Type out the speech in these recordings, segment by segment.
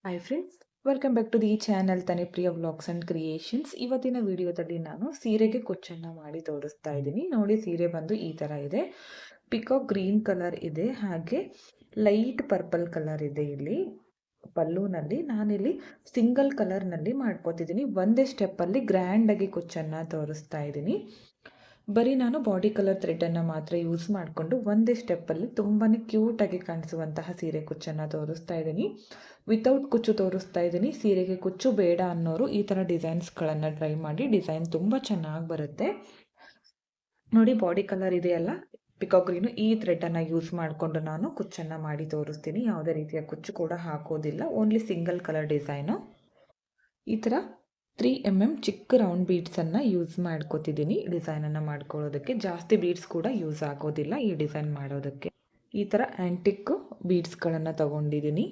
Hi friends, welcome back to the channel Tanipriya vlogs and creations. ಇವತ್ತಿನ ವಿಡಿಯೋದಲ್ಲಿ ನಾನು ಸೀರೆಗೆ ಕುಚ್ಚನ್ನು ಮಾಡಿ ತೋರಿಸ್ತಾ ಇದ್ದೀನಿ. ನೋಡಿ, ಸೀರೆ ಬಂದು ಈ ಥರ ಇದೆ. ಪಿಕಾಕ್ ಗ್ರೀನ್ ಕಲರ್ ಇದೆ, ಹಾಗೆ ಲೈಟ್ ಪರ್ಪಲ್ ಕಲರ್ ಇದೆ. ಇಲ್ಲಿ ಪಲ್ಲುನಲ್ಲಿ ನಾನಿಲ್ಲಿ ಸಿಂಗಲ್ ಕಲರ್ನಲ್ಲಿ ಮಾಡ್ಕೋತಿದ್ದೀನಿ. ಒಂದೇ ಸ್ಟೆಪ್ಪಲ್ಲಿ ಗ್ರ್ಯಾಂಡಾಗಿ ಕುಚ್ಚನ್ನು ತೋರಿಸ್ತಾ ಇದ್ದೀನಿ. ಬರೀ ನಾನು ಬಾಡಿ ಕಲರ್ ಥ್ರೆಡನ್ನು ಮಾತ್ರ ಯೂಸ್ ಮಾಡಿಕೊಂಡು ಒಂದೇ ಸ್ಟೆಪ್ಪಲ್ಲಿ ತುಂಬಾ ಕ್ಯೂಟಾಗಿ ಕಾಣಿಸುವಂತಹ ಸೀರೆ ಕುಚ್ಚನ್ನು ತೋರಿಸ್ತಾ ಇದ್ದೀನಿ. ವಿತೌಟ್ ಕುಚ್ಚು ತೋರಿಸ್ತಾ ಇದ್ದೀನಿ. ಸೀರೆಗೆ ಕುಚ್ಚು ಬೇಡ ಅನ್ನೋರು ಈ ಥರ ಡಿಸೈನ್ಸ್ಗಳನ್ನು ಟ್ರೈ ಮಾಡಿ. ಡಿಸೈನ್ ತುಂಬ ಚೆನ್ನಾಗಿ ಬರುತ್ತೆ. ನೋಡಿ, ಬಾಡಿ ಕಲರ್ ಇದೆಯಲ್ಲ ಪಿಕಾಕ್ ಗ್ರೀನು, ಈ ಥ್ರೆಡನ್ನು ಯೂಸ್ ಮಾಡಿಕೊಂಡು ನಾನು ಕುಚ್ಚನ್ನು ಮಾಡಿ ತೋರಿಸ್ತೀನಿ. ಯಾವುದೇ ರೀತಿಯ ಕುಚ್ಚು ಕೂಡ ಹಾಕೋದಿಲ್ಲ, ಓನ್ಲಿ ಸಿಂಗಲ್ ಕಲರ್ ಡಿಸೈನು. ಈ ಥರ 3mm ಚಿಕ್ಕ ರೌಂಡ್ ಬೀಡ್ಸನ್ನು ಯೂಸ್ ಮಾಡ್ಕೋತಿದ್ದೀನಿ ಡಿಸೈನನ್ನು ಮಾಡ್ಕೊಳ್ಳೋದಕ್ಕೆ. ಜಾಸ್ತಿ ಬೀಡ್ಸ್ ಕೂಡ ಯೂಸ್ ಆಗೋದಿಲ್ಲ ಈ ಡಿಸೈನ್ ಮಾಡೋದಕ್ಕೆ. ಈ ಥರ ಆ್ಯಂಟಿಕ್ ಬೀಡ್ಸ್ಗಳನ್ನು ತಗೊಂಡಿದ್ದೀನಿ.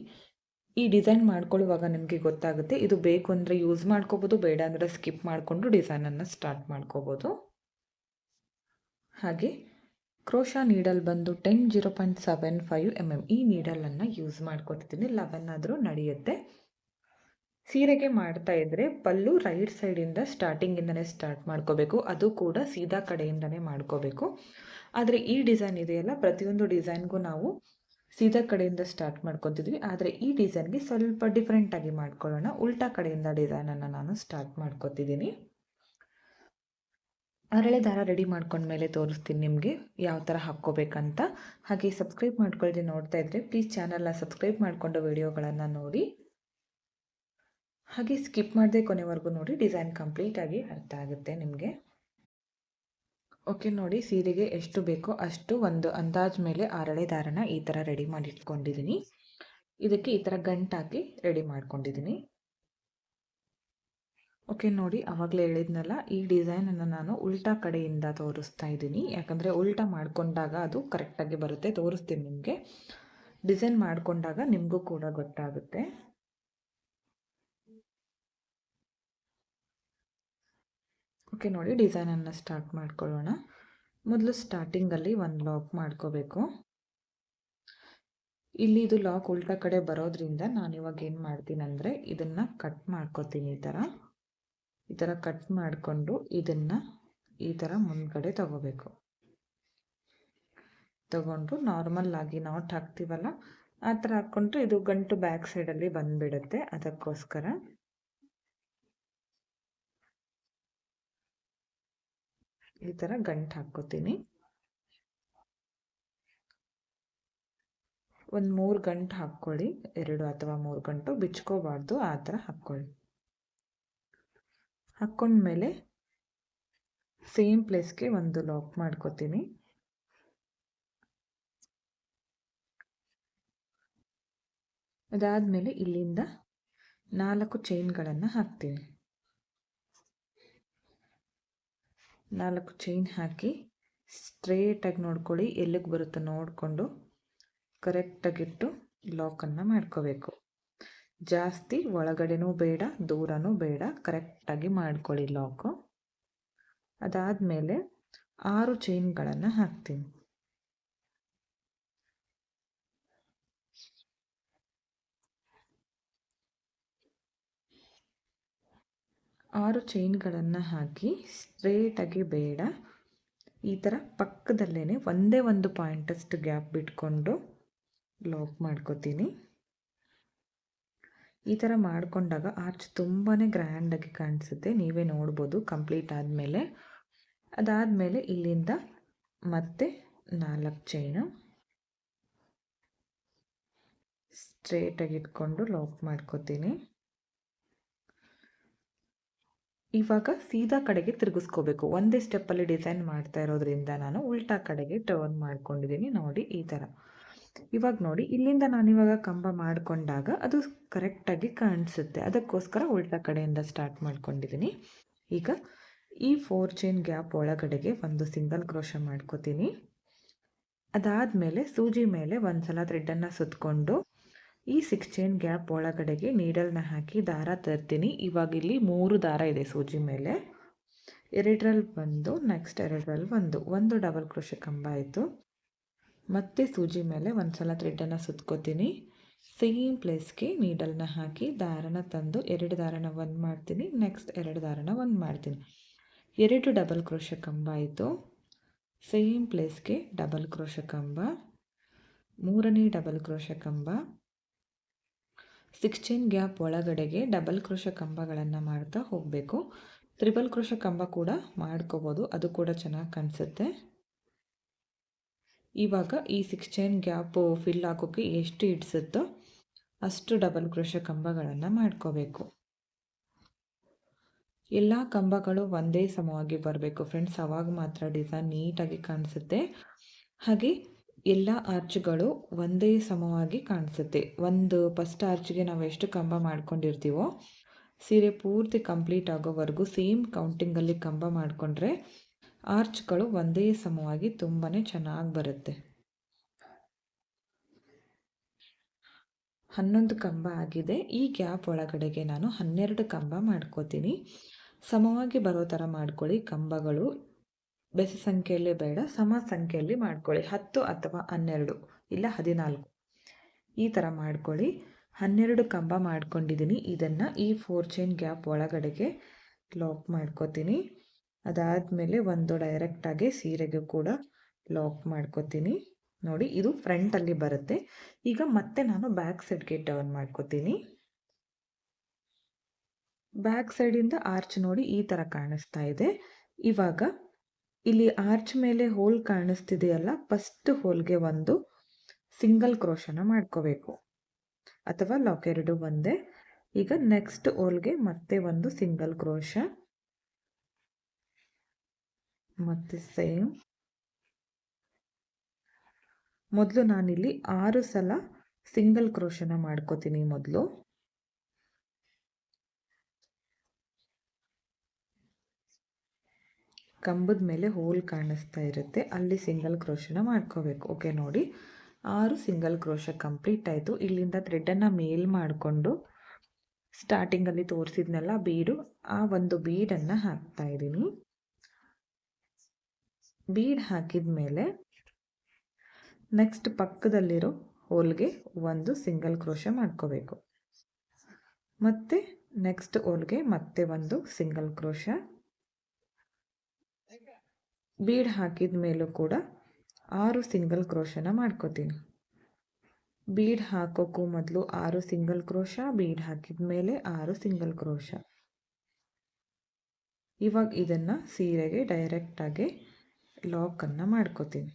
ಈ ಡಿಸೈನ್ ಮಾಡ್ಕೊಳ್ಳುವಾಗ ನಿಮಗೆ ಗೊತ್ತಾಗುತ್ತೆ. ಇದು ಬೇಕು ಅಂದರೆ ಯೂಸ್ ಮಾಡ್ಕೋಬೋದು, ಬೇಡ ಅಂದರೆ ಸ್ಕಿಪ್ ಮಾಡಿಕೊಂಡು ಡಿಸೈನನ್ನು ಸ್ಟಾರ್ಟ್ ಮಾಡ್ಕೋಬೋದು. ಹಾಗೆ ಕ್ರೋಶಾ ನೀಡಲ್ ಬಂದು 0.75 mm ಈ ನೀಡಲನ್ನು ಯೂಸ್ ಮಾಡ್ಕೊತಿದ್ದೀನಿ. 11 ಆದರೂ ನಡೆಯುತ್ತೆ. ಸೀರೆಗೆ ಮಾಡ್ತಾ ಇದ್ದರೆ ಪಲ್ಲು ರೈಟ್ ಸೈಡಿಂದ ಸ್ಟಾರ್ಟಿಂಗಿಂದನೇ ಸ್ಟಾರ್ಟ್ ಮಾಡ್ಕೋಬೇಕು. ಅದು ಕೂಡ ಸೀದಾ ಕಡೆಯಿಂದನೇ ಮಾಡ್ಕೋಬೇಕು. ಆದರೆ ಈ ಡಿಸೈನ್ ಇದೆಯಲ್ಲ, ಪ್ರತಿಯೊಂದು ಡಿಸೈನ್ಗೂ ನಾವು ಸೀದಾ ಕಡೆಯಿಂದ ಸ್ಟಾರ್ಟ್ ಮಾಡ್ಕೊತಿದ್ವಿ. ಆದರೆ ಈ ಡಿಸೈನ್ಗೆ ಸ್ವಲ್ಪ ಡಿಫ್ರೆಂಟಾಗಿ ಮಾಡ್ಕೊಳ್ಳೋಣ. ಉಲ್ಟಾ ಕಡೆಯಿಂದ ಡಿಸೈನನ್ನು ನಾನು ಸ್ಟಾರ್ಟ್ ಮಾಡ್ಕೊತಿದ್ದೀನಿ. ಅರಳೆ ದಾರ ರೆಡಿ ಮಾಡ್ಕೊಂಡ್ಮೇಲೆ ತೋರಿಸ್ತೀನಿ ನಿಮಗೆ ಯಾವ ಥರ ಹಾಕ್ಕೋಬೇಕಂತ. ಹಾಗೆ ಸಬ್ಸ್ಕ್ರೈಬ್ ಮಾಡ್ಕೊಳ್ದೆ ನೋಡ್ತಾ ಇದ್ದರೆ ಪ್ಲೀಸ್ ಚಾನಲ್ನ ಸಬ್ಸ್ಕ್ರೈಬ್ ಮಾಡಿಕೊಂಡು ವಿಡಿಯೋಗಳನ್ನು ನೋಡಿ. ಹಾಗೆ ಸ್ಕಿಪ್ ಮಾಡದೆ ಕೊನೆವರೆಗೂ ನೋಡಿ, ಡಿಸೈನ್ ಕಂಪ್ಲೀಟಾಗಿ ಅರ್ಥ ಆಗುತ್ತೆ ನಿಮಗೆ. ಓಕೆ, ನೋಡಿ, ಸೀರೆಗೆ ಎಷ್ಟು ಬೇಕೋ ಅಷ್ಟು ಒಂದು ಅಂದಾಜು ಮೇಲೆ ಅರಳೆ ದಾರನ ಈ ಥರ ರೆಡಿ ಮಾಡಿ ಇಟ್ಕೊಂಡಿದ್ದೀನಿ. ಇದಕ್ಕೆ ಈ ಥರ ಗಂಟಾಕಿ ರೆಡಿ ಮಾಡ್ಕೊಂಡಿದ್ದೀನಿ. ಓಕೆ, ನೋಡಿ, ಆವಾಗಲೇ ಹೇಳಿದ್ನಲ್ಲ, ಈ ಡಿಸೈನನ್ನು ನಾನು ಉಲ್ಟಾ ಕಡೆಯಿಂದ ತೋರಿಸ್ತಾ ಇದ್ದೀನಿ. ಯಾಕಂದರೆ ಉಲ್ಟಾ ಮಾಡಿಕೊಂಡಾಗ ಅದು ಕರೆಕ್ಟಾಗಿ ಬರುತ್ತೆ. ತೋರಿಸ್ತೀನಿ ನಿಮಗೆ. ಡಿಸೈನ್ ಮಾಡಿಕೊಂಡಾಗ ನಿಮಗೂ ಕೂಡ ಗೊತ್ತಾಗುತ್ತೆ. ಓಕೆ, ನೋಡಿ, ಡಿಸೈನನ್ನು ಸ್ಟಾರ್ಟ್ ಮಾಡ್ಕೊಳ್ಳೋಣ. ಮೊದಲು ಸ್ಟಾರ್ಟಿಂಗಲ್ಲಿ ಒಂದು ಲಾಕ್ ಮಾಡ್ಕೋಬೇಕು. ಇಲ್ಲಿ ಇದು ಲಾಕ್ ಉಲ್ಟಾ ಕಡೆ ಬರೋದ್ರಿಂದ ನಾನು ಇವಾಗ ಏನು ಮಾಡ್ತೀನಿ ಅಂದರೆ ಇದನ್ನು ಕಟ್ ಮಾಡ್ಕೋತೀನಿ. ಈ ಥರ ಕಟ್ ಮಾಡಿಕೊಂಡು ಇದನ್ನು ಈ ಥರ ಮುಂದ್ಗಡೆ ತಗೋಬೇಕು. ತಗೊಂಡು ನಾರ್ಮಲ್ ಆಗಿ ನಾಟ್ ಹಾಕ್ತೀವಲ್ಲ, ಆ ಥರ ಹಾಕ್ಕೊಂಡ್ರೆ ಇದು ಗಂಟು ಬ್ಯಾಕ್ ಸೈಡಲ್ಲಿ ಬಂದುಬಿಡುತ್ತೆ. ಅದಕ್ಕೋಸ್ಕರ ಈ ಥರ ಗಂಟು ಹಾಕ್ಕೋತೀನಿ. ಒಂದು 3 ಗಂಟು ಹಾಕ್ಕೊಳ್ಳಿ. 2 ಅಥವಾ 3 ಗಂಟು ಬಿಚ್ಕೋಬಾರ್ದು, ಆ ಥರ ಹಾಕ್ಕೊಳ್ಳಿ. ಹಾಕ್ಕೊಂಡ್ಮೇಲೆ ಸೇಮ್ ಪ್ಲೇಸ್ಗೆ ಒಂದು ಲಾಕ್ ಮಾಡ್ಕೋತೀನಿ. ಅದಾದಮೇಲೆ ಇಲ್ಲಿಂದ 4 ಚೈನ್ಗಳನ್ನು ಹಾಕ್ತೀನಿ. 4 ಚೈನ್ ಹಾಕಿ ಸ್ಟ್ರೇಟಾಗಿ ನೋಡ್ಕೊಳ್ಳಿ, ಎಲ್ಲಿಗೆ ಬರುತ್ತೋ ನೋಡಿಕೊಂಡು ಕರೆಕ್ಟಾಗಿಟ್ಟು ಲಾಕನ್ನು ಮಾಡ್ಕೋಬೇಕು. ಜಾಸ್ತಿ ಒಳಗಡೆನೂ ಬೇಡ, ದೂರನೂ ಬೇಡ, ಕರೆಕ್ಟಾಗಿ ಮಾಡ್ಕೊಳ್ಳಿ ಲಾಕು. ಅದಾದಮೇಲೆ 6 ಚೈನ್ಗಳನ್ನು ಹಾಕ್ತೀನಿ. 6 ಚೈನ್ಗಳನ್ನು ಹಾಕಿ ಸ್ಟ್ರೇಟಾಗಿ ಬೇಡ, ಈ ಥರ ಪಕ್ಕದಲ್ಲೇ ಒಂದೇ ಒಂದು ಪಾಯಿಂಟಷ್ಟು ಗ್ಯಾಪ್ ಬಿಟ್ಕೊಂಡು ಲಾಕ್ ಮಾಡ್ಕೋತೀನಿ. ಈ ಥರ ಮಾಡಿಕೊಂಡಾಗ ಆರ್ಚ್ ತುಂಬಾ ಗ್ರ್ಯಾಂಡಾಗಿ ಕಾಣಿಸುತ್ತೆ. ನೀವೇ ನೋಡ್ಬೋದು ಕಂಪ್ಲೀಟ್ ಆದಮೇಲೆ. ಅದಾದಮೇಲೆ ಇಲ್ಲಿಂದ ಮತ್ತೆ 4 ಚೈನು ಸ್ಟ್ರೇಟಾಗಿ ಇಟ್ಕೊಂಡು ಲಾಕ್ ಮಾಡ್ಕೋತೀನಿ. ಇವಾಗ ಸೀದಾ ಕಡೆಗೆ ತಿರುಗಿಸ್ಕೋಬೇಕು. ಒಂದೇ ಸ್ಟೆಪ್ಪಲ್ಲಿ ಡಿಸೈನ್ ಮಾಡ್ತಾ ಇರೋದ್ರಿಂದ ನಾನು ಉಲ್ಟಾ ಕಡೆಗೆ ಟರ್ನ್ ಮಾಡ್ಕೊಂಡಿದ್ದೀನಿ. ನೋಡಿ, ಈ ಥರ. ಇವಾಗ ನೋಡಿ, ಇಲ್ಲಿಂದ ನಾನಿವಾಗ ಕಂಬ ಮಾಡಿಕೊಂಡಾಗ ಅದು ಕರೆಕ್ಟಾಗಿ ಕಾಣಿಸುತ್ತೆ. ಅದಕ್ಕೋಸ್ಕರ ಉಲ್ಟಾ ಕಡೆಯಿಂದ ಸ್ಟಾರ್ಟ್ ಮಾಡ್ಕೊಂಡಿದ್ದೀನಿ. ಈಗ ಈ 4 ಚೈನ್ ಗ್ಯಾಪ್ ಒಳಗಡೆಗೆ ಒಂದು ಸಿಂಗಲ್ ಕ್ರೋಶ ಮಾಡ್ಕೋತೀನಿ. ಅದಾದಮೇಲೆ ಸೂಜಿ ಮೇಲೆ ಒಂದು ಸಲ ಥ್ರೆಡನ್ನು ಸುತ್ತಕೊಂಡು ಈ 6 ಚೈನ್ ಗ್ಯಾಪ್ ಒಳಗಡೆಗೆ ನೀಡಲ್ನ ಹಾಕಿ ದಾರ ತರ್ತೀನಿ. ಇವಾಗ ಇಲ್ಲಿ 3 ದಾರ ಇದೆ ಸೂಜಿ ಮೇಲೆ. 2ರಲ್ಲಿ ಒಂದು, ನೆಕ್ಸ್ಟ್ 2ರಲ್ಲಿ ಒಂದು ಡಬಲ್ ಕ್ರೋಶೆ ಕಂಬ ಆಯಿತು. ಮತ್ತೆ ಸೂಜಿ ಮೇಲೆ ಒಂದು ಸಲ ಥ್ರೆಡನ್ನು ಸುತ್ಕೋತೀನಿ. ಸೇಮ್ ಪ್ಲೇಸ್ಗೆ ನೀಡಲ್ನ ಹಾಕಿ ದಾರನ ತಂದು 2 ದಾರನ 1 ಮಾಡ್ತೀನಿ. ನೆಕ್ಸ್ಟ್ 2 ದಾರನ 1 ಮಾಡ್ತೀನಿ. 2 ಡಬಲ್ ಕ್ರೋಶೆ ಕಂಬ ಆಯಿತು. ಸೇಮ್ ಪ್ಲೇಸ್ಗೆ ಡಬಲ್ ಕ್ರೋಶೆ ಕಂಬ, 3ನೇ ಡಬಲ್ ಕ್ರೋಶೆ ಕಂಬ, 6 ಚೈನ್ ಗ್ಯಾಪ್ ಒಳಗಡೆಗೆ ಡಬಲ್ ಕ್ರೋಶೆ ಕಂಬಗಳನ್ನು ಮಾಡ್ತಾ ಹೋಗಬೇಕು. ತ್ರಿಬಲ್ ಕ್ರೋಶೆ ಕಂಬ ಕೂಡ ಮಾಡ್ಕೋಬೋದು, ಅದು ಕೂಡ ಚೆನ್ನಾಗಿ ಕಾಣಿಸುತ್ತೆ. ಇವಾಗ ಈ 6 ಚೈನ್ ಗ್ಯಾಪು ಫಿಲ್ ಆಗೋಕ್ಕೆ ಎಷ್ಟು ಹಿಡಿಸುತ್ತೋ ಅಷ್ಟು ಡಬಲ್ ಕ್ರೋಶೆ ಕಂಬಗಳನ್ನು ಮಾಡ್ಕೋಬೇಕು. ಎಲ್ಲ ಕಂಬಗಳು ಒಂದೇ ಸಮವಾಗಿ ಬರಬೇಕು ಫ್ರೆಂಡ್ಸ್, ಆವಾಗ ಮಾತ್ರ ಡಿಸೈನ್ ನೀಟಾಗಿ ಕಾಣಿಸುತ್ತೆ. ಹಾಗೆ ಎಲ್ಲ ಆರ್ಚ್ಗಳು ಒಂದೇ ಸಮವಾಗಿ ಕಾಣಿಸುತ್ತೆ. ಒಂದು ಫಸ್ಟ್ ಆರ್ಚ್ಗೆ ನಾವು ಎಷ್ಟು ಕಂಬ ಮಾಡ್ಕೊಂಡಿರ್ತೀವೋ ಸೀರೆ ಪೂರ್ತಿ ಕಂಪ್ಲೀಟ್ ಆಗೋವರೆಗೂ ಸೇಮ್ ಕೌಂಟಿಂಗಲ್ಲಿ ಕಂಬ ಮಾಡಿಕೊಂಡ್ರೆ ಆರ್ಚ್ಗಳು ಒಂದೇ ಸಮವಾಗಿ ತುಂಬಾ ಚೆನ್ನಾಗಿ ಬರುತ್ತೆ. 11 ಕಂಬ ಆಗಿದೆ. ಈ ಗ್ಯಾಪ್ ಒಳಗಡೆಗೆ ನಾನು 12 ಕಂಬ ಮಾಡ್ಕೋತೀನಿ. ಸಮವಾಗಿ ಬರೋ ಥರ ಮಾಡ್ಕೊಳ್ಳಿ. ಕಂಬಗಳು ಬೆಸ ಸಂಖ್ಯೆಯಲ್ಲೇ ಬೇಡ, ಸಮ ಸಂಖ್ಯೆಯಲ್ಲಿ ಮಾಡ್ಕೊಳ್ಳಿ. 10 ಅಥವಾ 12 ಇಲ್ಲ 14 ಈ ಥರ ಮಾಡ್ಕೊಳ್ಳಿ. 12 ಕಂಬ ಮಾಡ್ಕೊಂಡಿದ್ದೀನಿ. ಇದನ್ನು ಈ 4 ಚೈನ್ ಗ್ಯಾಪ್ ಒಳಗಡೆಗೆ ಲಾಕ್ ಮಾಡ್ಕೋತೀನಿ. ಅದಾದಮೇಲೆ ಒಂದು ಡೈರೆಕ್ಟಾಗಿ ಸೀರೆಗೆ ಕೂಡ ಲಾಕ್ ಮಾಡ್ಕೋತೀನಿ. ನೋಡಿ, ಇದು ಫ್ರಂಟಲ್ಲಿ ಬರುತ್ತೆ. ಈಗ ಮತ್ತೆ ನಾನು ಬ್ಯಾಕ್ ಸೈಡ್ಗೆ ಟರ್ನ್ ಮಾಡ್ಕೋತೀನಿ. ಬ್ಯಾಕ್ ಸೈಡಿಂದ ಆರ್ಚ್ ನೋಡಿ ಈ ಥರ ಕಾಣಿಸ್ತಾ ಇದೆ. ಇವಾಗ ಇಲ್ಲಿ ಆರ್ಚ್ ಮೇಲೆ ಹೋಲ್ ಕಾಣಿಸ್ತಿದೆಯಲ್ಲ, ಫಸ್ಟ್ ಹೋಲ್ಗೆ ಒಂದು ಸಿಂಗಲ್ ಕ್ರೋಶನ ಮಾಡ್ಕೋಬೇಕು, ಅಥವಾ ಲಾಕ್ 2 ಒಂದೇ. ಈಗ ನೆಕ್ಸ್ಟ್ ಹೋಲ್ಗೆ ಮತ್ತೆ ಒಂದು ಸಿಂಗಲ್ ಕ್ರೋಶ, ಮತ್ತೆ ಸೇಮ್. ಮೊದಲು ನಾನಿಲ್ಲಿ 6 ಸಲ ಸಿಂಗಲ್ ಕ್ರೋಶನ ಮಾಡ್ಕೋತೀನಿ. ಮೊದಲು ಕಂಬದ ಮೇಲೆ ಹೋಲ್ ಕಾಣಿಸ್ತಾ ಇರುತ್ತೆ, ಅಲ್ಲಿ ಸಿಂಗಲ್ ಕ್ರೋಶನ ಮಾಡ್ಕೋಬೇಕು. ಓಕೆ, ನೋಡಿ 6 ಸಿಂಗಲ್ ಕ್ರೋಶ ಕಂಪ್ಲೀಟ್ ಆಯಿತು. ಇಲ್ಲಿಂದ ಥ್ರೆಡನ್ನು ಮೇಲ್ ಮಾಡಿಕೊಂಡು ಸ್ಟಾರ್ಟಿಂಗಲ್ಲಿ ತೋರಿಸಿದ್ನೆಲ್ಲ ಬೀಡು, ಆ ಒಂದು ಬೀಡನ್ನು ಹಾಕ್ತಾ ಇದ್ದೀನಿ. ಬೀಡ್ ಹಾಕಿದ ಮೇಲೆ ನೆಕ್ಸ್ಟ್ ಪಕ್ಕದಲ್ಲಿರೋ ಹೋಲ್ಗೆ ಒಂದು ಸಿಂಗಲ್ ಕ್ರೋಶ ಮಾಡ್ಕೋಬೇಕು. ಮತ್ತೆ ನೆಕ್ಸ್ಟ್ ಹೋಲ್ಗೆ ಮತ್ತೆ ಒಂದು ಸಿಂಗಲ್ ಕ್ರೋಶ. ಬೀಡ್ ಹಾಕಿದ ಮೇಲೂ ಕೂಡ 6 ಸಿಂಗಲ್ ಕ್ರೋಶನ ಮಾಡ್ಕೋತೀನಿ. ಬೀಡ್ ಹಾಕೋಕ್ಕೂ ಮೊದಲು 6 ಸಿಂಗಲ್ ಕ್ರೋಶ, ಬೀಡ್ ಹಾಕಿದ ಮೇಲೆ 6 ಸಿಂಗಲ್ ಕ್ರೋಶ. ಇವಾಗ ಇದನ್ನು ಸೀರೆಗೆ ಡೈರೆಕ್ಟಾಗಿ ಲಾಕನ್ನು ಮಾಡ್ಕೋತೀನಿ.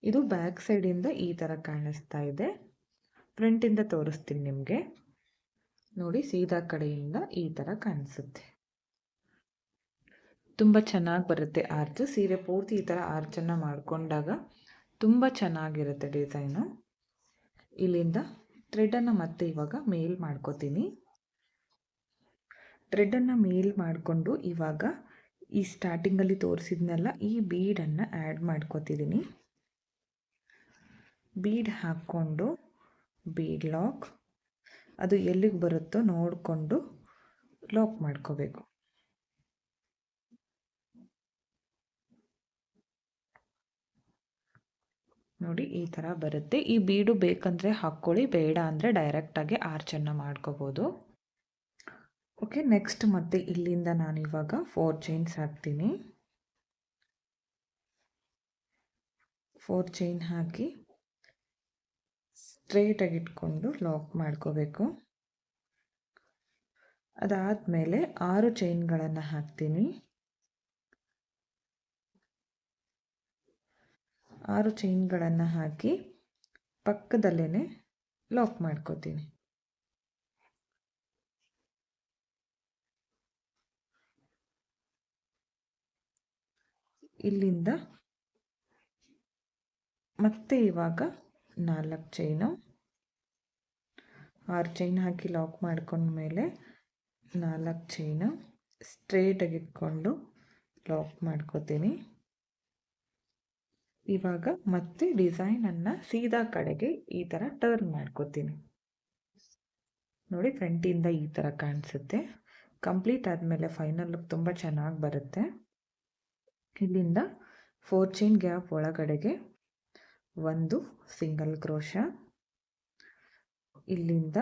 ಇದು ಬ್ಯಾಕ್ ಸೈಡಿಂದ ಈ ಥರ ಕಾಣಿಸ್ತಾ ಇದೆ. ಫ್ರಂಟಿಂದ ತೋರಿಸ್ತೀನಿ ನಿಮಗೆ. ನೋಡಿ, ಸೀದಾ ಕಡೆಯಿಂದ ಈ ಥರ ಕಾಣಿಸುತ್ತೆ. ತುಂಬ ಚೆನ್ನಾಗಿ ಬರುತ್ತೆ ಆರ್ಚ್. ಸೀರೆ ಪೂರ್ತಿ ಈ ಥರ ಆರ್ಚನ್ನು ಮಾಡಿಕೊಂಡಾಗ ತುಂಬ ಚೆನ್ನಾಗಿರುತ್ತೆ ಡಿಸೈನು. ಇಲ್ಲಿಂದ ಥ್ರೆಡನ್ನು ಮತ್ತೆ ಇವಾಗ ಮೇಲ್ ಮಾಡ್ಕೋತೀನಿ. ಥ್ರೆಡನ್ನು ಮೇಲ್ ಮಾಡಿಕೊಂಡು ಇವಾಗ ಈ ಸ್ಟಾರ್ಟಿಂಗಲ್ಲಿ ತೋರಿಸಿದ್ನೆಲ್ಲ ಈ ಬೀಡನ್ನು ಆ್ಯಡ್ ಮಾಡ್ಕೋತಿದ್ದೀನಿ. ಬೀಡ್ ಹಾಕ್ಕೊಂಡು ಬೀಡ್ ಲಾಕ್, ಅದು ಎಲ್ಲಿಗೆ ಬರುತ್ತೋ ನೋಡಿಕೊಂಡು ಲಾಕ್ ಮಾಡ್ಕೋಬೇಕು. ನೋಡಿ, ಈ ಥರ ಬರುತ್ತೆ. ಈ ಬೀಡು ಬೇಕಂದರೆ ಹಾಕ್ಕೊಳ್ಳಿ, ಬೇಡ ಅಂದರೆ ಡೈರೆಕ್ಟಾಗಿ ಆರ್ಚನ್ನು ಮಾಡ್ಕೋಬೋದು. ಓಕೆ, ನೆಕ್ಸ್ಟ್ ಮತ್ತೆ ಇಲ್ಲಿಂದ ನಾನು ಇವಾಗ 4 ಚೈನ್ಸ್ ಹಾಕ್ತೀನಿ. 4 ಚೈನ್ ಹಾಕಿ ಸ್ಟ್ರೇಟಾಗಿ ಇಟ್ಕೊಂಡು ಲಾಕ್ ಮಾಡ್ಕೋಬೇಕು. ಅದಾದಮೇಲೆ 6 ಚೈನ್ಗಳನ್ನು ಹಾಕ್ತೀನಿ. 6 ಚೈನ್ಗಳನ್ನು ಹಾಕಿ ಪಕ್ಕದಲ್ಲೇ ಲಾಕ್ ಮಾಡ್ಕೋತೀನಿ. ಇಲ್ಲಿಂದ ಮತ್ತೆ ಇವಾಗ 4 ಚೈನು, 6 ಚೈನ್ ಹಾಕಿ ಲಾಕ್ ಮಾಡ್ಕೊಂಡ್ಮೇಲೆ 4 ಚೈನು ಸ್ಟ್ರೇಟಾಗಿ ಇಟ್ಕೊಂಡು ಲಾಕ್ ಮಾಡ್ಕೋತೀನಿ. ಇವಾಗ ಮತ್ತೆ ಡಿಸೈನನ್ನು ಸೀದಾ ಕಡೆಗೆ ಈ ಥರ ಟರ್ನ್ ಮಾಡ್ಕೋತೀನಿ. ನೋಡಿ, ಫ್ರಂಟಿಂದ ಈ ಥರ ಕಾಣಿಸುತ್ತೆ. ಕಂಪ್ಲೀಟ್ ಆದಮೇಲೆ ಫೈನಲ್ ಲುಕ್ ತುಂಬ ಚೆನ್ನಾಗಿ ಬರುತ್ತೆ. ಇಲ್ಲಿಂದ 4 ಚೈನ್ ಗ್ಯಾಪ್ ಒಳಗಡೆಗೆ ಒಂದು ಸಿಂಗಲ್ ಕ್ರೋಶ. ಇಲ್ಲಿಂದ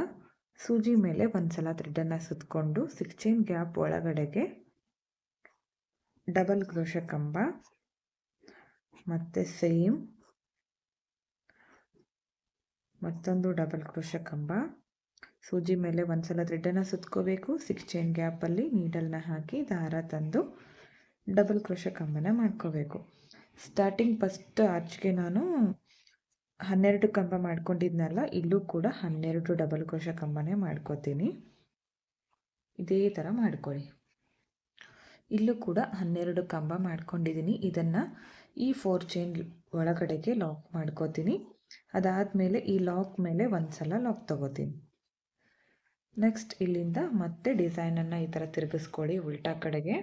ಸೂಜಿ ಮೇಲೆ ಒಂದ್ಸಲ ಥ್ರೆಡನ್ನು ಸುತ್ತಕೊಂಡು 6 ಚೈನ್ ಗ್ಯಾಪ್ ಒಳಗಡೆಗೆ ಡಬಲ್ ಕ್ರೋಶ ಕಂಬ, ಮತ್ತೆ ಸೇಮ್ ಮತ್ತೊಂದು ಡಬಲ್ ಕ್ರೋಶ ಕಂಬ, ಸೂಜಿ ಮೇಲೆ ಒಂದ್ಸಲ ಥ್ರೆಡನ್ನು ಸುತ್ಕೋಬೇಕು. 6 ಚೈನ್ ಗ್ಯಾಪಲ್ಲಿ ನೀಡಲ್ನ ಹಾಕಿ ದಾರ ತಂದು ಡಬಲ್ ಕ್ರೋಶ ಕಂಬನ ಮಾಡ್ಕೋಬೇಕು. ಸ್ಟಾರ್ಟಿಂಗ್ ಫಸ್ಟ್ ಆರ್ಚ್ಗೆ ನಾನು 12 ಕಂಬ ಮಾಡ್ಕೊಂಡಿದ್ನಲ್ಲ, ಇಲ್ಲೂ ಕೂಡ 12 ಡಬಲ್ ಕ್ರೋಶ ಕಂಬನೇ ಮಾಡ್ಕೋತೀನಿ. ಇದೇ ಥರ ಮಾಡ್ಕೊಳ್ಳಿ. ಇಲ್ಲೂ ಕೂಡ 12 ಕಂಬ ಮಾಡ್ಕೊಂಡಿದ್ದೀನಿ. ಇದನ್ನು ಈ 4 ಚೈನ್ ಒಳಗಡೆಗೆ ಲಾಕ್ ಮಾಡ್ಕೋತೀನಿ. ಅದಾದಮೇಲೆ ಈ ಲಾಕ್ ಮೇಲೆ ಒಂದ್ಸಲ ಲಾಕ್ ತಗೋತೀನಿ. ನೆಕ್ಸ್ಟ್ ಇಲ್ಲಿಂದ ಮತ್ತೆ ಡಿಸೈನನ್ನು ಈ ಥರ ತಿರುಗಿಸ್ಕೊಳ್ಳಿ ಉಲ್ಟಾ ಕಡೆಗೆ.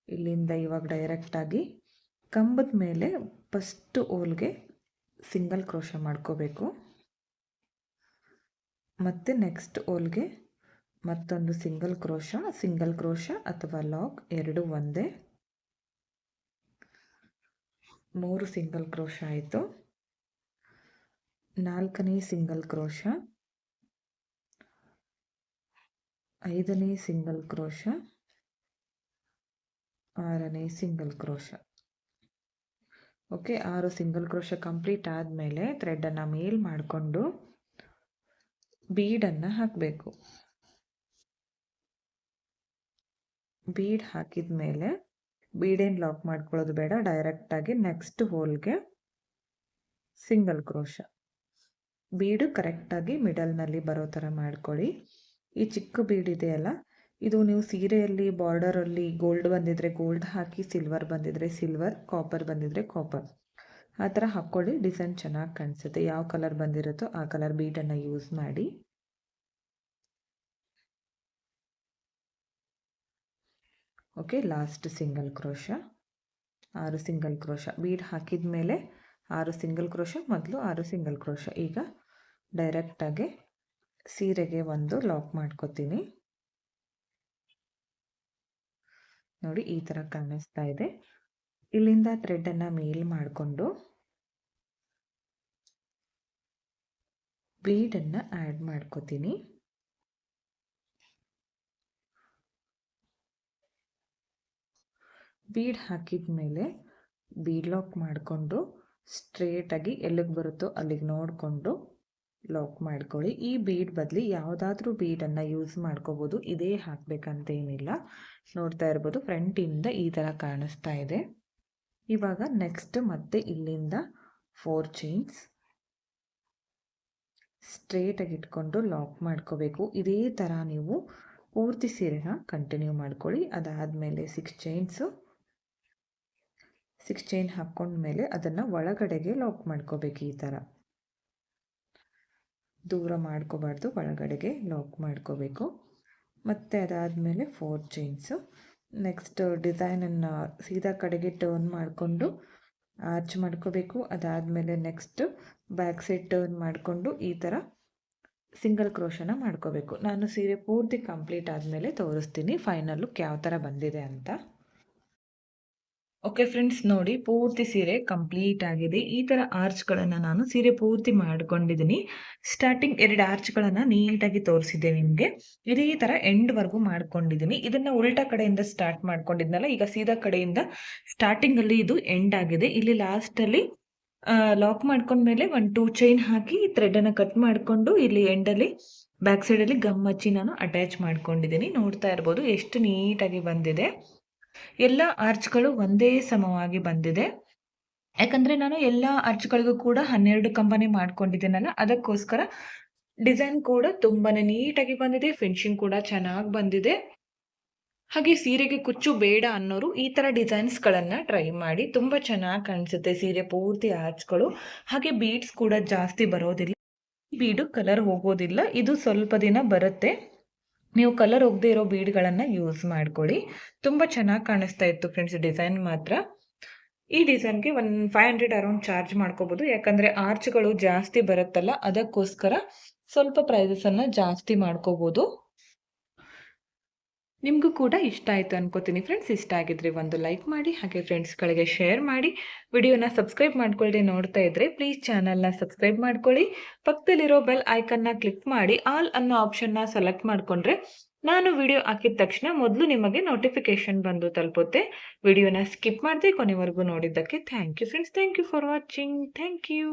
ಇಲ್ಲಿಂದ ಇವಾಗ ಡೈರೆಕ್ಟಾಗಿ ಕಂಬದ ಮೇಲೆ ಫಸ್ಟ್ ಹೋಲ್ಗೆ ಸಿಂಗಲ್ ಕ್ರೋಶ ಮಾಡ್ಕೋಬೇಕು. ಮತ್ತು ನೆಕ್ಸ್ಟ್ ಹೋಲ್ಗೆ ಮತ್ತೊಂದು ಸಿಂಗಲ್ ಕ್ರೋಶ ಅಥವಾ ಲಾಕ್ ಎರಡು ಒಂದೇ. 3 ಸಿಂಗಲ್ ಕ್ರೋಶ ಆಯಿತು. 4ನೇ ಸಿಂಗಲ್ ಕ್ರೋಶ, 5ನೇ ಸಿಂಗಲ್ ಕ್ರೋಶ, 6ನೇ single crochet. Okay, 6 single crochet complete ಆದಮೇಲೆ ಥ್ರೆಡನ್ನು ಮೇಲ್ ಮಾಡಿಕೊಂಡು ಬೀಡನ್ನು ಹಾಕಬೇಕು. ಬೀಡ್ ಹಾಕಿದ ಮೇಲೆ ಬೀಡೇನು ಲಾಕ್ ಮಾಡ್ಕೊಳ್ಳೋದು ಬೇಡ, ಡೈರೆಕ್ಟಾಗಿ ನೆಕ್ಸ್ಟ್ ಹೋಲ್ಗೆ ಸಿಂಗಲ್ ಕ್ರೋಶ. ಬೀಡು ಕರೆಕ್ಟಾಗಿ ಮಿಡಲ್ನಲ್ಲಿ ಬರೋ ಥರ ಮಾಡ್ಕೊಳ್ಳಿ. ಈ ಚಿಕ್ಕ ಬೀಡ್ ಇದೆಯಲ್ಲ, ಇದು ನೀವು ಸೀರೆಯಲ್ಲಿ ಬಾರ್ಡರಲ್ಲಿ ಗೋಲ್ಡ್ ಬಂದಿದ್ರೆ ಗೋಲ್ಡ್ ಹಾಕಿ, ಸಿಲ್ವರ್ ಬಂದಿದ್ರೆ ಸಿಲ್ವರ್, ಕಾಪರ್ ಬಂದಿದ್ರೆ ಕಾಪರ್, ಆ ಥರ ಹಾಕ್ಕೊಳ್ಳಿ. ಡಿಸೈನ್ ಚೆನ್ನಾಗಿ ಕಾಣಿಸುತ್ತೆ. ಯಾವ ಕಲರ್ ಬಂದಿರುತ್ತೋ ಆ ಕಲರ್ ಬೀಡನ್ನು ಯೂಸ್ ಮಾಡಿ. Okay, last single crochet. 6 single crochet bead ಹಾಕಿದ ಮೇಲೆ 6 ಸಿಂಗಲ್ ಕ್ರೋಶ, ಮೊದಲು 6 ಸಿಂಗಲ್ ಕ್ರೋಶ. ಈಗ ಡೈರೆಕ್ಟಾಗಿ ಸೀರೆಗೆ ಒಂದು ಲಾಕ್ ಮಾಡ್ಕೋತೀನಿ. ನೋಡಿ, ಈ ಥರ ಕಾಣಿಸ್ತಾ ಇದೆ. ಇಲ್ಲಿಂದ ಥ್ರೆಡನ್ನು ಮೇಲ್ ಮಾಡಿಕೊಂಡು ಬೀಡನ್ನು ಆ್ಯಡ್ ಮಾಡ್ಕೋತೀನಿ. ಬೀಡ್ ಹಾಕಿದ ಮೇಲೆ ಬೀಡ್ ಲಾಕ್ ಮಾಡಿಕೊಂಡು ಸ್ಟ್ರೇಟಾಗಿ ಎಲ್ಲಿಗೆ ಬರುತ್ತೋ ಅಲ್ಲಿಗೆ ನೋಡಿಕೊಂಡು ಲಾಕ್ ಮಾಡ್ಕೊಳ್ಳಿ. ಈ ಬೀಡ್ ಬದಲಿ ಯಾವುದಾದ್ರೂ ಬೀಡನ್ನು ಯೂಸ್ ಮಾಡ್ಕೋಬೋದು, ಇದೇ ಹಾಕಬೇಕಂತೇನಿಲ್ಲ. ನೋಡ್ತಾ ಇರ್ಬೋದು, ಫ್ರಂಟಿಂದ ಈ ಥರ ಕಾಣಿಸ್ತಾ ಇದೆ. ಇವಾಗ ನೆಕ್ಸ್ಟ್ ಮತ್ತೆ ಇಲ್ಲಿಂದ 4 ಚೈನ್ಸ್ ಸ್ಟ್ರೇಟಾಗಿ ಇಟ್ಕೊಂಡು ಲಾಕ್ ಮಾಡ್ಕೋಬೇಕು. ಇದೇ ಥರ ನೀವು ಪೂರ್ತಿ ಸೀರೆನ ಕಂಟಿನ್ಯೂ ಮಾಡ್ಕೊಳ್ಳಿ. ಅದಾದಮೇಲೆ 6 ಚೈನ್ ಹಾಕ್ಕೊಂಡ್ಮೇಲೆ ಅದನ್ನು ಒಳಗಡೆಗೆ ಲಾಕ್ ಮಾಡ್ಕೋಬೇಕು. ಈ ಥರ ದೂರ ಮಾಡ್ಕೋಬಾರ್ದು, ಒಳಗಡೆಗೆ ಲಾಕ್ ಮಾಡ್ಕೋಬೇಕು. ಮತ್ತು ಅದಾದಮೇಲೆ 4 ಚೈನ್ಸು. ನೆಕ್ಸ್ಟ್ ಡಿಸೈನನ್ನು ಸೀದಾ ಕಡೆಗೆ ಟರ್ನ್ ಮಾಡಿಕೊಂಡು ಆರ್ಚ್ ಮಾಡ್ಕೋಬೇಕು. ಅದಾದಮೇಲೆ ನೆಕ್ಸ್ಟ್ ಬ್ಯಾಕ್ ಸೈಡ್ ಟರ್ನ್ ಮಾಡಿಕೊಂಡು ಈ ಥರ ಸಿಂಗಲ್ ಕ್ರೋಶನ ಮಾಡ್ಕೋಬೇಕು. ನಾನು ಸೀರೆ ಪೂರ್ತಿ ಕಂಪ್ಲೀಟ್ ಆದಮೇಲೆ ತೋರಿಸ್ತೀನಿ ಫೈನಲ್ ಲುಕ್ ಯಾವ ಥರ ಬಂದಿದೆ ಅಂತ. ಓಕೆ ಫ್ರೆಂಡ್ಸ್, ನೋಡಿ ಪೂರ್ತಿ ಸೀರೆ ಕಂಪ್ಲೀಟ್ ಆಗಿದೆ. ಈ ಥರ ಆರ್ಚ್ಗಳನ್ನು ನಾನು ಸೀರೆ ಪೂರ್ತಿ ಮಾಡ್ಕೊಂಡಿದ್ದೀನಿ. ಸ್ಟಾರ್ಟಿಂಗ್ 2 ಆರ್ಚ್ಗಳನ್ನು ನೀಟಾಗಿ ತೋರಿಸಿದ್ದೆ ನಿಮಗೆ. ಇದೇ ಥರ ಎಂಡ್ವರೆಗೂ ಮಾಡ್ಕೊಂಡಿದ್ದೀನಿ. ಇದನ್ನು ಉಲ್ಟಾ ಕಡೆಯಿಂದ ಸ್ಟಾರ್ಟ್ ಮಾಡ್ಕೊಂಡಿದ್ನಲ್ಲ, ಈಗ ಸೀದಾ ಕಡೆಯಿಂದ ಸ್ಟಾರ್ಟಿಂಗಲ್ಲಿ ಇದು ಎಂಡ್ ಆಗಿದೆ. ಇಲ್ಲಿ ಲಾಸ್ಟಲ್ಲಿ ಲಾಕ್ ಮಾಡ್ಕೊಂಡ್ಮೇಲೆ 1-2 ಚೈನ್ ಹಾಕಿ ಥ್ರೆಡನ್ನು ಕಟ್ ಮಾಡಿಕೊಂಡು ಇಲ್ಲಿ ಎಂಡಲ್ಲಿ ಬ್ಯಾಕ್ ಸೈಡಲ್ಲಿ ಗಮ್ ಹಚ್ಚಿ ನಾನು ಅಟ್ಯಾಚ್ ಮಾಡ್ಕೊಂಡಿದ್ದೀನಿ. ನೋಡ್ತಾ ಇರ್ಬೋದು ಎಷ್ಟು ನೀಟಾಗಿ ಬಂದಿದೆ. ಎಲ್ಲ ಆರ್ಚ್ಗಳು ಒಂದೇ ಸಮವಾಗಿ ಬಂದಿದೆ. ಯಾಕಂದರೆ ನಾನು ಎಲ್ಲ ಆರ್ಚ್ಗಳಿಗೂ ಕೂಡ 12 ಕಂಬನೇ ಮಾಡ್ಕೊಂಡಿದ್ದೀನಲ್ಲ, ಅದಕ್ಕೋಸ್ಕರ ಡಿಸೈನ್ ಕೂಡ ತುಂಬಾ ನೀಟಾಗಿ ಬಂದಿದೆ. ಫಿನಿಶಿಂಗ್ ಕೂಡ ಚೆನ್ನಾಗಿ ಬಂದಿದೆ. ಹಾಗೆ ಸೀರೆಗೆ ಕುಚ್ಚು ಬೇಡ ಅನ್ನೋರು ಈ ಥರ ಡಿಸೈನ್ಸ್ಗಳನ್ನು ಟ್ರೈ ಮಾಡಿ. ತುಂಬ ಚೆನ್ನಾಗಿ ಕಾಣಿಸುತ್ತೆ ಸೀರೆ ಪೂರ್ತಿ ಆರ್ಚ್ಗಳು. ಹಾಗೆ ಬೀಡ್ಸ್ ಕೂಡ ಜಾಸ್ತಿ ಬರೋದಿಲ್ಲ, ಬೀಡು ಕಲರ್ ಹೋಗೋದಿಲ್ಲ. ಇದು ಸ್ವಲ್ಪ ದಿನ ಬರುತ್ತೆ. ನೀವು ಕಲರ್ ಹೋಗದೆ ಇರೋ ಬೀಡ್ಗಳನ್ನು ಯೂಸ್ ಮಾಡ್ಕೊಳ್ಳಿ. ತುಂಬ ಚೆನ್ನಾಗಿ ಕಾಣಿಸ್ತಾ ಇತ್ತು ಫ್ರೆಂಡ್ಸ್ ಡಿಸೈನ್ ಮಾತ್ರ. ಈ ಡಿಸೈನ್ಗೆ 500 ಅರೌಂಡ್ ಚಾರ್ಜ್ ಮಾಡ್ಕೋಬೋದು. ಯಾಕಂದರೆ ಆರ್ಚ್ಗಳು ಜಾಸ್ತಿ ಬರುತ್ತಲ್ಲ, ಅದಕ್ಕೋಸ್ಕರ ಸ್ವಲ್ಪ ಪ್ರೈಸಸನ್ನು ಜಾಸ್ತಿ ಮಾಡ್ಕೋಬೋದು. ನಿಮಗೂ ಕೂಡ ಇಷ್ಟ ಆಯಿತು ಅನ್ಕೋತೀನಿ ಫ್ರೆಂಡ್ಸ್. ಇಷ್ಟ ಆಗಿದ್ರೆ ಒಂದು ಲೈಕ್ ಮಾಡಿ, ಹಾಗೆ ಫ್ರೆಂಡ್ಸ್ಗಳಿಗೆ ಶೇರ್ ಮಾಡಿ. ವಿಡಿಯೋನ ಸಬ್ಸ್ಕ್ರೈಬ್ ಮಾಡ್ಕೊಳ್ಳದೆ ನೋಡ್ತಾ ಇದ್ದರೆ ಪ್ಲೀಸ್ ಚಾನಲ್ನ ಸಬ್ಸ್ಕ್ರೈಬ್ ಮಾಡ್ಕೊಳ್ಳಿ. ಪಕ್ಕದಲ್ಲಿರೋ ಬೆಲ್ ಐಕನ್ನ ಕ್ಲಿಕ್ ಮಾಡಿ ಆಲ್ ಅನ್ನೋ ಆಪ್ಷನ್ನ ಸೆಲೆಕ್ಟ್ ಮಾಡಿಕೊಂಡ್ರೆ ನಾನು ವಿಡಿಯೋ ಹಾಕಿದ ತಕ್ಷಣ ಮೊದಲು ನಿಮಗೆ ನೋಟಿಫಿಕೇಶನ್ ಬಂದು ತಲುಪುತ್ತೆ. ವಿಡಿಯೋನ ಸ್ಕಿಪ್ ಮಾಡದೆ ಕೊನೆವರೆಗೂ ನೋಡಿದ್ದಕ್ಕೆ thank you friends. Thank you for watching. Thank you.